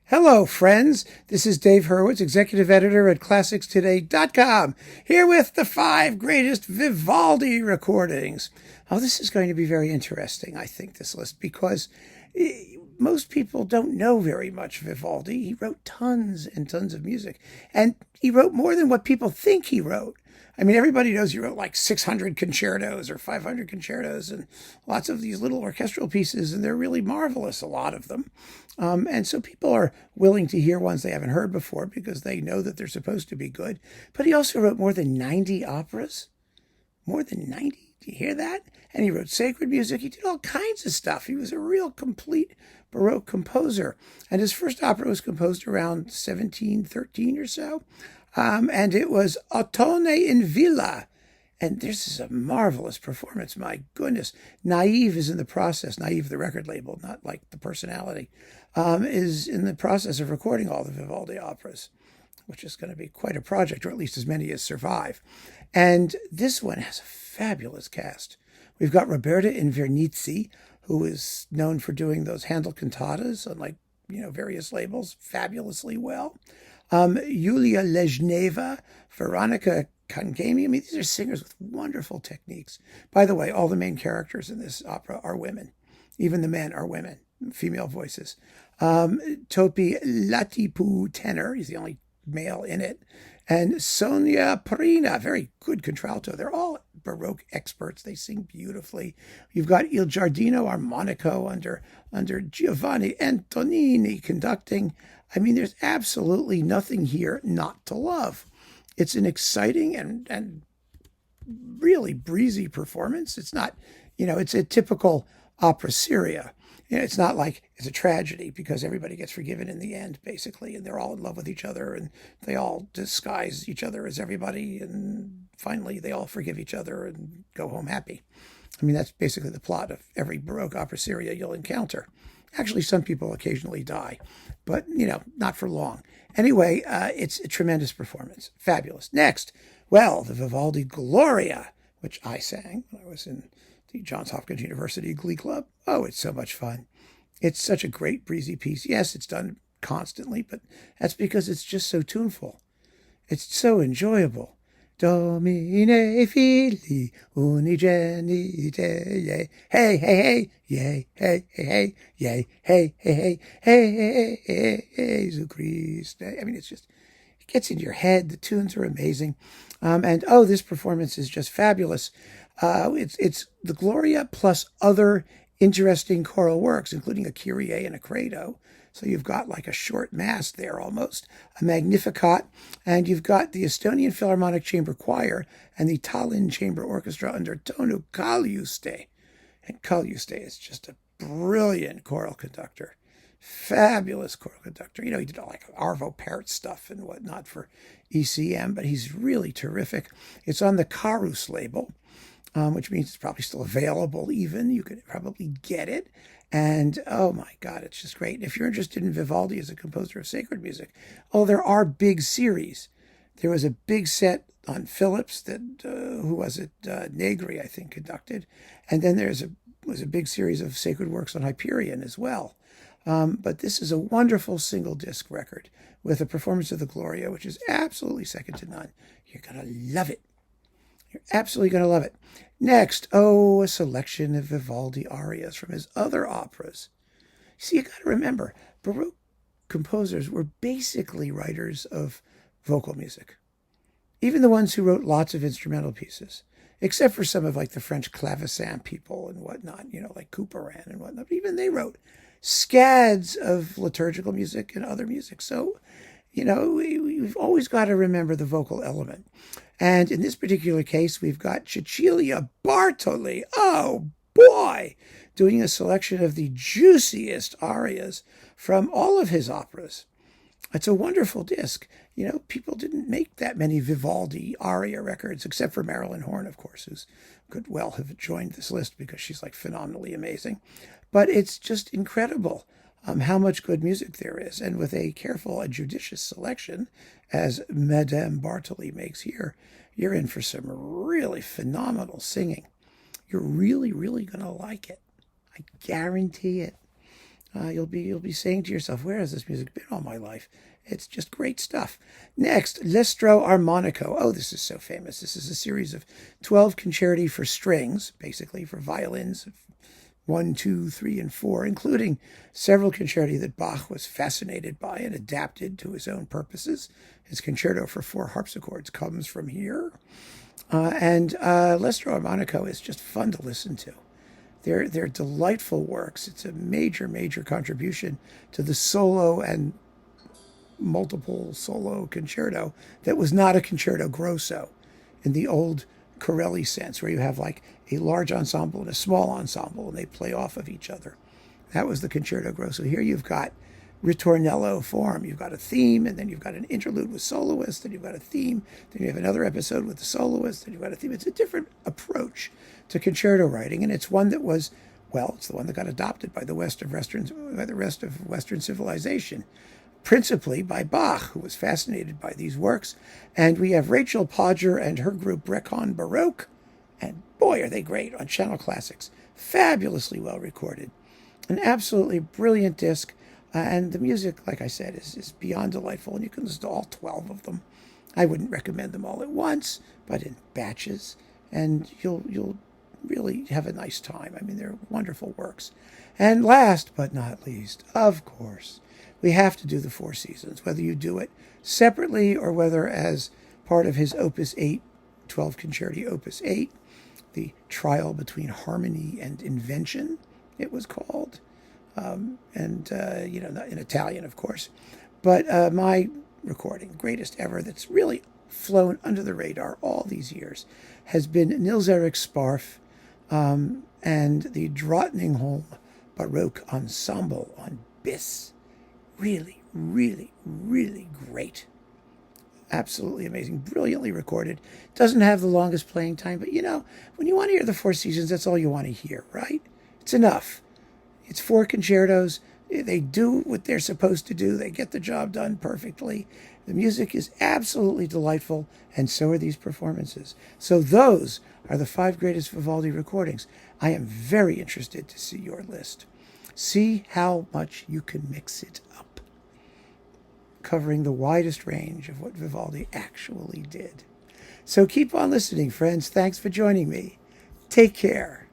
Hello, friends. This is Dave Hurwitz, executive editor at ClassicsToday.com, here with the 5 greatest Vivaldi recordings. Oh, this is going to be very interesting, I think, this list, because most people don't know very much Vivaldi. He wrote tons and tons of music, and he wrote more than what people think he wrote. I mean, everybody knows he wrote like 600 concertos or 500 concertos and lots of these little orchestral pieces, and they're really marvelous, a lot of them. And so people are willing to hear ones they haven't heard before because they know that they're supposed to be good. But he also wrote more than 90 operas. More than 90? Do you hear that? And he wrote sacred music. He did all kinds of stuff. He was a real complete Baroque composer. And his first opera was composed around 1713 or so. And it was Ottone in Villa. And this is a marvelous performance. My goodness. Naïve is in the process. Naïve, the record label, not like the personality, is in the process of recording all the Vivaldi operas, which is going to be quite a project, or at least as many as survive. And this one has a fabulous cast. We've got Roberta Invernizzi, who is known for doing those Handel cantatas on various labels fabulously well. Julia Lezhneva, Veronica, Cangemi. I mean, these are singers with wonderful techniques. By the way, all the main characters in this opera are women. Even the men are women, female voices. Topi, Lehtipuu, tenor. He's the only male in it. And Sonia, Prina, very good contralto. They're all Baroque experts. They sing beautifully. You've got Il Giardino, Armonico under Giovanni Antonini conducting. I mean, there's absolutely nothing here not to love. It's an exciting and really breezy performance. It's not, it's a typical opera seria. It's not like it's a tragedy because everybody gets forgiven in the end, basically, and they're all in love with each other, and they all disguise each other as everybody, and finally they all forgive each other and go home happy. I mean, that's basically the plot of every Baroque opera seria you'll encounter. Actually, some people occasionally die, but, not for long. Anyway, it's a tremendous performance. Fabulous. Next, well, the Vivaldi Gloria, which I sang when I was in the Johns Hopkins University Glee Club. Oh, it's so much fun. It's such a great breezy piece. Yes, it's done constantly, but that's because it's just so tuneful. It's so enjoyable. Domine fili unigenite, yea, hey, hey, hey, yea, hey, hey, hey, yea, hey, hey, hey, hey, hey, hey, Jesu Christ. I mean, it gets in your head. The tunes are amazing. This performance is just fabulous. It's the Gloria plus other interesting choral works, including a Kyrie and a Credo. So you've got like a short mass there almost, a Magnificat, and you've got the Estonian Philharmonic Chamber Choir and the Tallinn Chamber Orchestra under tenor Kaljuste. And Kaljuste is just a brilliant choral conductor. Fabulous choral conductor. He did all like Arvo Pärt stuff and whatnot for ECM, but he's really terrific. It's on the Carus label, which means it's probably still available even. You could probably get it. And, oh my God, it's just great. If you're interested in Vivaldi as a composer of sacred music, there are big series. There was a big set on Phillips that, Negri, I think, conducted. And then was a big series of sacred works on Hyperion as well. But this is a wonderful single disc record with a performance of the Gloria, which is absolutely second to none. You're going to love it. You're absolutely going to love it. Next, a selection of Vivaldi arias from his other operas. See, you got to remember, Baroque composers were basically writers of vocal music. Even the ones who wrote lots of instrumental pieces, except for some of like the French clavecin people and whatnot, like Couperin and whatnot. But even they wrote scads of liturgical music and other music. So, we've always got to remember the vocal element. And in this particular case, we've got Cecilia Bartoli. Oh, boy! Doing a selection of the juiciest arias from all of his operas. It's a wonderful disc. People didn't make that many Vivaldi aria records, except for Marilyn Horne, of course, who's could well have joined this list because she's like phenomenally amazing. But it's just incredible how much good music there is. And with a careful and judicious selection, as Madame Bartoli makes here, you're in for some really phenomenal singing. You're really, really going to like it. I guarantee it. you'll be saying to yourself, where has this music been all my life? It's just great stuff. Next, L'Estro Armonico. Oh, this is so famous. This is a series of 12 concerti for strings, basically for violins, 1, 2, 3, and 4, including several concerti that Bach was fascinated by and adapted to his own purposes. His concerto for 4 harpsichords comes from here. L'Estro Armonico is just fun to listen to. They're delightful works. It's a major, major contribution to the solo and multiple solo concerto that was not a concerto grosso in the old Corelli sense, where you have like a large ensemble and a small ensemble and they play off of each other. That was the concerto grosso. Here you've got ritornello form. You've got a theme, and then you've got an interlude with soloists, then you've got a theme, then you have another episode with the soloist, then you've got a theme. It's a different approach to concerto writing, and it's one that was, well, it's the one that got adopted by the rest of Western civilization, principally by Bach, who was fascinated by these works. And we have Rachel Podger and her group Brecon Baroque, and boy, are they great on Channel Classics. Fabulously well recorded. An absolutely brilliant disc, and the music, like I said, is beyond delightful, and you can listen to all 12 of them. I wouldn't recommend them all at once, but in batches, and you'll really have a nice time. I mean, they're wonderful works. And last but not least, of course, we have to do the Four Seasons, whether you do it separately or whether as part of his Opus 8, 12 Concerti Opus 8, the trial between harmony and invention, it was called. Not in Italian, of course. But my recording, greatest ever, that's really flown under the radar all these years, has been Niels Erik Sparf and the Drottningholm Baroque Ensemble on Bis. Really, really, really great. Absolutely amazing. Brilliantly recorded. Doesn't have the longest playing time, but when you want to hear the Four Seasons, that's all you want to hear, right? It's enough. It's 4 concertos. They do what they're supposed to do. They get the job done perfectly. The music is absolutely delightful, and so are these performances. So those are the 5 greatest Vivaldi recordings. I am very interested to see your list. See how much you can mix it up, covering the widest range of what Vivaldi actually did. So keep on listening, friends. Thanks for joining me. Take care.